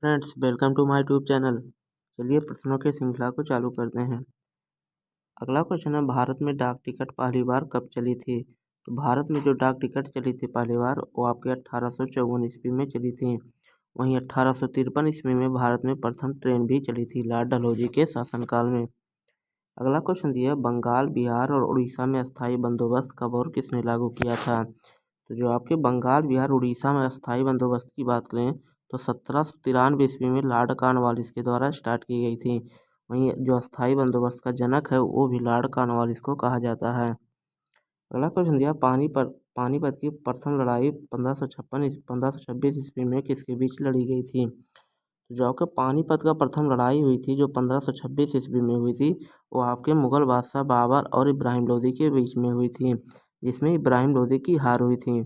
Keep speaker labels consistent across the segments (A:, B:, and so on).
A: Friends, welcome to my YouTube channel. चलिए प्रश्नों की श्रृंखला को चालू करते हैं। अगला क्वेश्चन है, भारत में डाक टिकट पहली बार कब चली थी? तो भारत में जो डाक टिकट चली थी पहली बार वो आपके 1854 ईस्वी में चली थी। वहीं 1853 ईस्वी में भारत में प्रथम ट्रेन भी चली थी लाल डलहौजी के शासनकाल में। अगला क्वेश्चन दिया है, बंगाल, बिहार और उड़ीसा में अस्थायी बंदोबस्त कब और किसने लागू किया था? तो जो आपके बंगाल, बिहार, उड़ीसा में अस्थायी बंदोबस्त की बात करें तो 1793 ईस्वी में लॉर्ड कॉर्नवालिस के द्वारा स्टार्ट की गई थी। वहीं जो अस्थायी बंदोबस्त का जनक है वो भी लॉर्ड कॉर्नवालिस को कहा जाता है। अगला क्वेश्चन दिया, पानीपत की प्रथम लड़ाई 1526 ईस्वी में किसके बीच लड़ी गई थी? तो जो आपके पानीपत का प्रथम लड़ाई हुई थी जो 1526 ईस्वी में हुई थी वो आपके मुगल बादशाह बाबर और इब्राहिम लोदी के बीच में हुई थी, जिसमें इब्राहिम लोदी की हार हुई थी।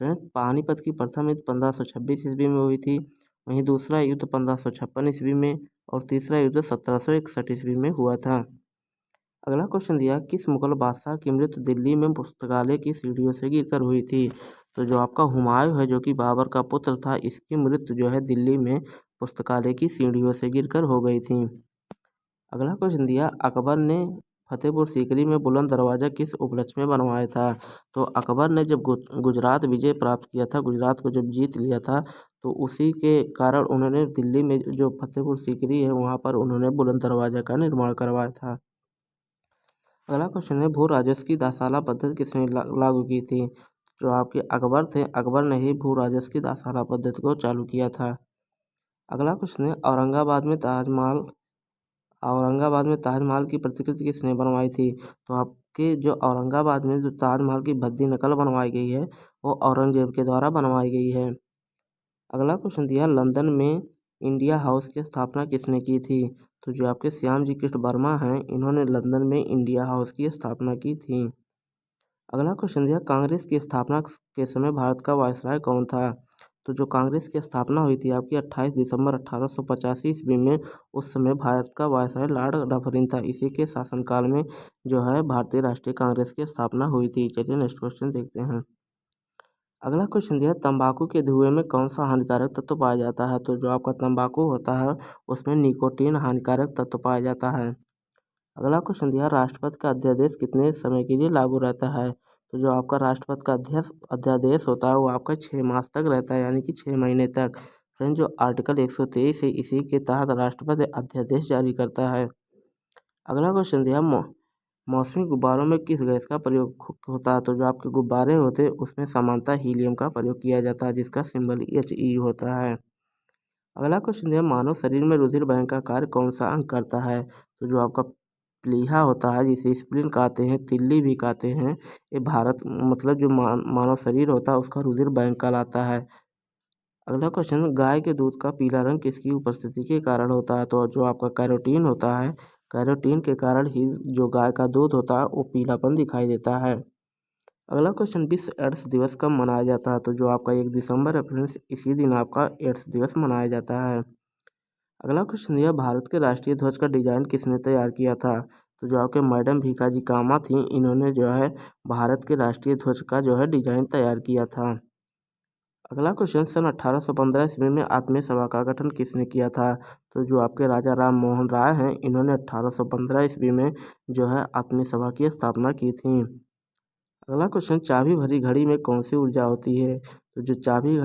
A: फ्रेंड्स, पानीपत की प्रथम युद्ध 1526 ईस्वी में हुई थी। वहीं दूसरा युद्ध 1556 ईस्वी में और तीसरा युद्ध 1761 ईस्वी में हुआ था। अगला क्वेश्चन दिया, किस मुगल बादशाह की मृत्यु दिल्ली में पुस्तकालय की सीढ़ियों से गिरकर हुई थी? तो जो आपका हुमायूं है जो कि बाबर का पुत्र था, इसकी मृत्यु जो है दिल्ली में पुस्तकालय की सीढ़ियों से गिरकर हो गई थी। अगला क्वेश्चन दिया, अकबर ने फतेहपुर सीकरी में बुलंद दरवाज़ा किस उपलक्ष्य में बनवाया था? तो अकबर ने जब गुजरात विजय प्राप्त किया था, गुजरात को जब जीत लिया था, तो उसी के कारण उन्होंने दिल्ली में जो फतेहपुर सीकरी है वहाँ पर उन्होंने बुलंद दरवाज़ा का निर्माण करवाया था। अगला क्वेश्चन है, भू राजस्व की दासाला पद्धति किसने लागू की थी? जो आपके अकबर थे, अकबर ने ही भू राजस्व की दासाला पद्धति को चालू किया था। अगला क्वेश्चन है, औरंगाबाद में ताजमहल की प्रतिकृति किसने बनवाई थी? तो आपके जो औरंगाबाद में जो ताजमहल की भद्दी नकल बनवाई गई है वो औरंगजेब के द्वारा बनवाई गई है। अगला क्वेश्चन दिया, लंदन में इंडिया हाउस की स्थापना किसने की थी? तो जो आपके श्याम जी कृष्ण वर्मा हैं, इन्होंने लंदन में इंडिया हाउस की स्थापना की थी। अगला क्वेश्चन दिया, कांग्रेस की स्थापना के समय भारत का वायसराय कौन था? तो जो कांग्रेस की स्थापना हुई थी आपकी 28 दिसंबर 1885 ईस्वी में, उस समय भारत का वायसराय लॉर्ड डफरिन था। इसी के शासनकाल में जो है भारतीय राष्ट्रीय कांग्रेस की स्थापना हुई थी। चलिए नेक्स्ट क्वेश्चन देखते हैं। अगला क्वेश्चन दिया, तंबाकू के धुएं में कौन सा हानिकारक तत्व पाया जाता है? तो जो आपका तंबाकू होता है उसमें निकोटीन हानिकारक तत्व पाया जाता है। अगला क्वेश्चन दिया, राष्ट्रपति का अध्यादेश कितने समय के लिए लागू रहता है? तो जो आपका राष्ट्रपति का अध्यादेश होता है वो आपका 6 मास तक रहता है, यानी कि 6 महीने तक। फ्रेंड, जो आर्टिकल 123 है इसी के तहत राष्ट्रपति अध्यादेश जारी करता है। अगला क्वेश्चन दिया, मौसमी गुब्बारों में किस गैस का प्रयोग होता है? तो जो आपके गुब्बारे होते हैं उसमें सामान्यतः हीलियम का प्रयोग किया जाता है, जिसका सिंबल He होता है। अगला क्वेश्चन दिया, मानव शरीर में रुधिर बैंक का कार्य कौन सा अंग करता है? तो जो आपका प्लीहा होता है, जिसे स्प्लीन कहते हैं, तिल्ली भी कहते हैं, ये भारत मतलब जो मानव शरीर होता है उसका रुधिर बैंक कहलाता है। अगला क्वेश्चन, गाय के दूध का पीला रंग किसकी उपस्थिति के कारण होता है? तो जो आपका कैरोटीन होता है, कैरोटीन के कारण ही जो गाय का दूध होता है वो पीलापन दिखाई देता है। अगला क्वेश्चन, विश्व एड्स दिवस कब मनाया जाता है? तो जो आपका 1 दिसंबर है फ्रेंड्स, इसी दिन आपका एड्स दिवस मनाया जाता है। अगला क्वेश्चन, यह भारत के राष्ट्रीय ध्वज का डिजाइन किसने तैयार किया था? तो जो आपके मैडम भीखाजी कामा थी, इन्होंने जो है भारत के राष्ट्रीय ध्वज का जो है डिजाइन तैयार किया था। अगला क्वेश्चन, सन 1815 ईस्वी में आत्मीय सभा का गठन किसने किया था? तो जो आपके राजा राम मोहन राय हैं, इन्होंने 1815 ईस्वी में जो है आत्मीय सभा की स्थापना की थी। अगला क्वेश्चन, चाबी भरी घड़ी में कौन सी ऊर्जा होती है? तो जो चाबी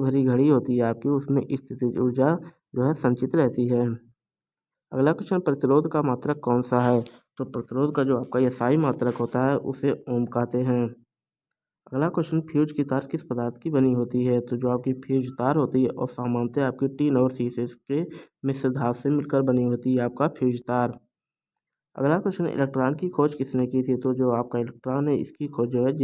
A: भरी घड़ी होती है आपकी, उसमें स्थितिज ऊर्जा जो है संचित रहती है। अगला क्वेश्चन, प्रतिरोध का मात्रक कौन सा है? तो प्रतिरोध का जो आपका SI मात्रक होता है उसे ओम कहते हैं। अगला क्वेश्चन, फ्यूज की तार किस पदार्थ की बनी होती है? तो जो आपकी फ्यूज तार होती है और सामान्यतः आपकी टीन और शीशे के मिश्र धातु से मिलकर बनी होती है आपका फ्यूज तार। अगला क्वेश्चन, इलेक्ट्रॉन की खोज किसने की थी? तो जो आपका इलेक्ट्रॉन है इसकी खोज जो है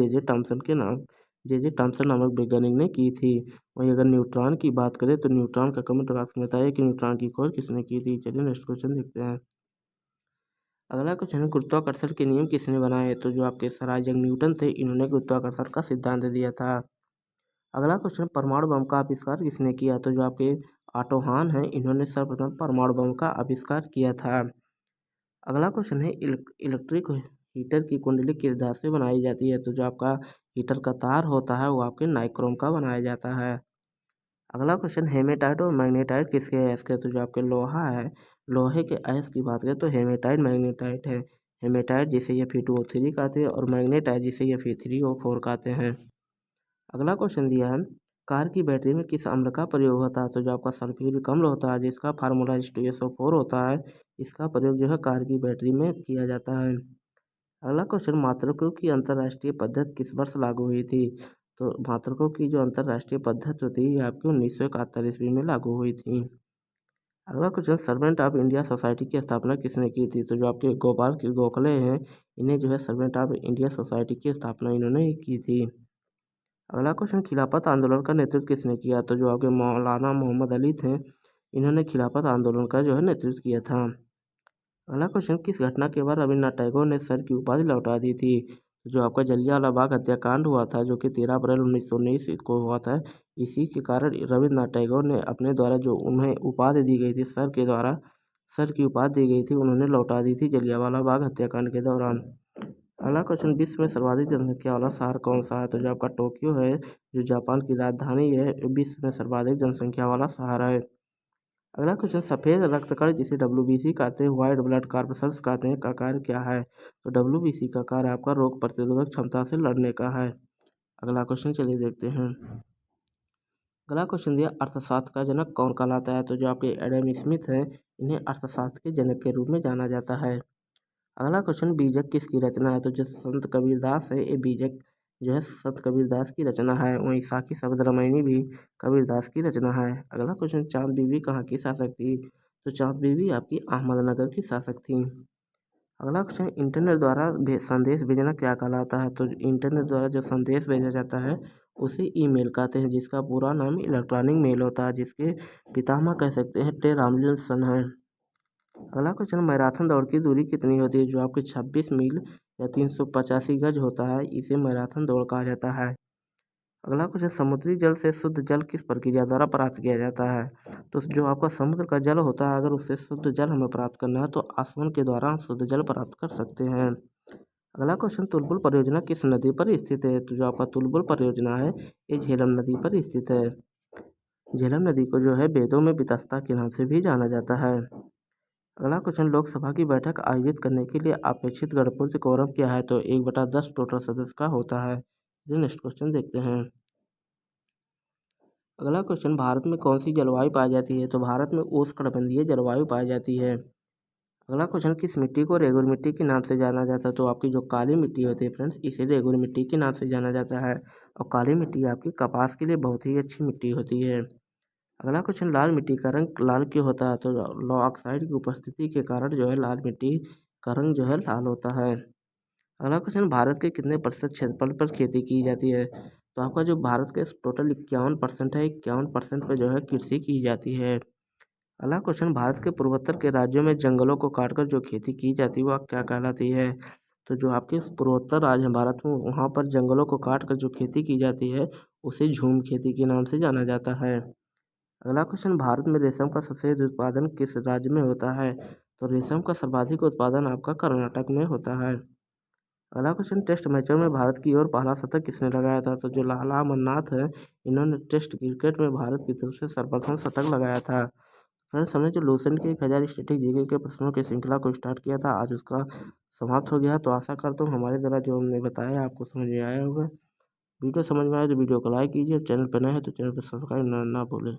A: जे जे टॉमसन नामक वैज्ञानिक ने की थी। वहीं अगर न्यूट्रॉन की बात करें तो न्यूट्रॉन का कमेंट बॉक्स में बताइए कि न्यूट्रॉन की खोज किसने की थी। चलिए नेक्स्ट क्वेश्चन देखते हैं। अगला क्वेश्चन है, गुरुत्वाकर्षण के नियम किसने बनाए? तो जो आपके सर आइजैक न्यूटन थे, इन्होंने गुरुत्वाकर्षण का सिद्धांत दिया था। अगला क्वेश्चन, परमाणु बम का आविष्कार किसने किया? तो जो आपके ऑटो हान हैं, इन्होंने सर्वप्रथम परमाणु बम का आविष्कार किया था। अगला क्वेश्चन है, इलेक्ट्रिक हीटर की कुंडली किस धातु से बनाई जाती है? तो जो आपका हीटर का तार होता है वो आपके नाइक्रोम का बनाया जाता है। अगला क्वेश्चन, हेमेटाइट और मैग्नेटाइट किसके अयस्क है? तो जो आपके लोहा है, लोहे के अयस्क की बात करें तो हेमेटाइट मैग्नेटाइट है। हेमेटाइट जिसे ये Fe2O3 कहते हैं और मैग्नेटाइट जिसे ये Fe3O4 कहते हैं। अगला क्वेश्चन दिया है, कार की बैटरी में किस अम्ल का प्रयोग होता है? तो जो आपका सल्फ्यूरिक अम्ल होता है जिसका फार्मूला H2SO4 होता है, इसका प्रयोग जो है कार की बैटरी में किया जाता है। अगला क्वेश्चन, मात्रकों की अंतर्राष्ट्रीय पद्धति किस वर्ष लागू हुई थी? तो मात्रकों की जो अंतर्राष्ट्रीय पद्धति होती है ये आपकी 1971 ईस्वी में लागू हुई थी। अगला question, servant of India society की स्थापना किसने की थी? तो जो आपके गोपाल के गोखले हैं, इन्हें जो है सर्वेंट ऑफ इंडिया सोसाइटी की स्थापना इन्होंने ही की थी। अगला क्वेश्चन, खिलाफत आंदोलन का नेतृत्व किसने किया? तो जो आपके मौलाना मोहम्मद अली थे, इन्होंने खिलाफत आंदोलन का जो है नेतृत्व किया था। अगला क्वेश्चन, किस घटना के बाद रविन्द्रनाथ टैगोर ने सर की उपाधि लौटा दी थी? जो आपका जलियांवाला बाग हत्याकांड हुआ था जो कि 13 अप्रैल 1919 को हुआ था, इसी के कारण रविन्द्रनाथ टैगोर ने अपने द्वारा जो उन्हें उपाधि दी गई थी सर के द्वारा, सर की उपाधि दी गई थी, उन्होंने लौटा दी थी जलियांवाला बाग हत्याकांड के दौरान। अगला क्वेश्चन, विश्व में सर्वाधिक जनसंख्या वाला शहर कौन सा है? तो जो आपका टोक्यो है, जो जापान की राजधानी है, विश्व में सर्वाधिक जनसंख्या वाला शहर है। अगला क्वेश्चन, सफ़ेद रक्त कण जिसे WBC कहते हैं, व्हाइट ब्लड कॉर्पसल्स कहते हैं, का कार्य क्या है? तो WBC का कार्य आपका रोग प्रतिरोधक क्षमता से लड़ने का है। अगला क्वेश्चन चलिए देखते हैं। अगला क्वेश्चन दिया, अर्थशास्त्र का जनक कौन कहलाता है? तो जो आपके एडम स्मिथ हैं, इन्हें अर्थशास्त्र के जनक के रूप में जाना जाता है। अगला क्वेश्चन, बीजक किसकी रचना है? तो जो संत कबीरदास है, ये बीजक जो है संत कबीरदास की रचना है। वहीं साकी शब्द रामायणी भी कबीरदास की रचना है। अगला क्वेश्चन, चांद बीबी कहाँ की शासक थी? तो चांद बीबी आपकी अहमदनगर की शासक थी। अगला क्वेश्चन, इंटरनेट द्वारा संदेश भेजना क्या कहलाता है? तो इंटरनेट द्वारा जो संदेश भेजा जाता है उसे ईमेल कहते हैं, जिसका पूरा नाम इलेक्ट्रॉनिक मेल होता है, जिसके पितामह कह सकते हैं टे रामलिंसन हैं। अगला क्वेश्चन, मैराथन दौड़ की दूरी कितनी होती है? जो आपके 26 मील या 385 गज होता है, इसे मैराथन दौड़ कहा जाता है। अगला क्वेश्चन, समुद्री जल से शुद्ध जल किस प्रक्रिया द्वारा प्राप्त किया जाता है? तो जो आपका समुद्र का जल होता है, अगर उससे शुद्ध जल हमें प्राप्त करना है तो आसवन के द्वारा हम शुद्ध जल प्राप्त कर सकते हैं। अगला क्वेश्चन, तुलबुल परियोजना किस नदी पर स्थित है? तो जो आपका तुलबुल परियोजना है, ये झेलम नदी पर स्थित है। झेलम नदी को जो है वेदों में वितस्ता के नाम से भी जाना जाता है। अगला क्वेश्चन, लोकसभा की बैठक आयोजित करने के लिए अपेक्षित गणपूर्ण कोरम क्या है? तो 1/10 टोटल सदस्य का होता है। नेक्स्ट क्वेश्चन देखते हैं। अगला क्वेश्चन, भारत में कौन सी जलवायु पाई जाती है? तो भारत में उष्णकटिबंधीय जलवायु पाई जाती है। अगला क्वेश्चन, किस मिट्टी को रेगुर मिट्टी के नाम से जाना जाता है? तो आपकी जो काली मिट्टी होती है फ्रेंड्स, इसे रेगुर मिट्टी के नाम से जाना जाता है। और काली मिट्टी आपकी कपास के लिए बहुत ही अच्छी मिट्टी होती है। अगला क्वेश्चन, लाल मिट्टी का रंग लाल क्यों होता है? तो लौ ऑक्साइड की उपस्थिति के कारण जो है लाल मिट्टी का रंग जो है लाल होता है। अगला क्वेश्चन, भारत के कितने प्रतिशत क्षेत्रफल पर खेती की जाती है? तो आपका जो भारत के टोटल 51% है, 51% पे जो है कृषि की जाती है। अगला क्वेश्चन, भारत के पूर्वोत्तर के राज्यों में जंगलों को काटकर जो खेती की जाती है वह क्या कहलाती है? तो जो आपके पूर्वोत्तर राज्य हैं भारत में, वहाँ पर जंगलों को काट कर जो खेती की जाती है उसे झूम खेती के नाम से जाना जाता है। अगला क्वेश्चन, भारत में रेशम का सबसे अधिक उत्पादन किस राज्य में होता है? तो रेशम का सर्वाधिक उत्पादन आपका कर्नाटक में होता है। अगला क्वेश्चन, टेस्ट मैचों में भारत की ओर पहला शतक किसने लगाया था? तो जो लाला अमरनाथ है, इन्होंने टेस्ट क्रिकेट में भारत की तरफ से सर्वप्रथम शतक लगाया था। फ्रेंड्स, हमने जो लूसेंट के 1000 स्टैटिक जीके के प्रश्नों की श्रृंखला को स्टार्ट किया था, आज उसका समाप्त हो गया। तो आशा करता हूँ हमारे द्वारा जो हमने बताया आपको समझ में आया होगा। वीडियो समझ में आया तो वीडियो को लाइक कीजिए, चैनल पर नए हैं तो चैनल पर सब्सक्राइब ना भूलें।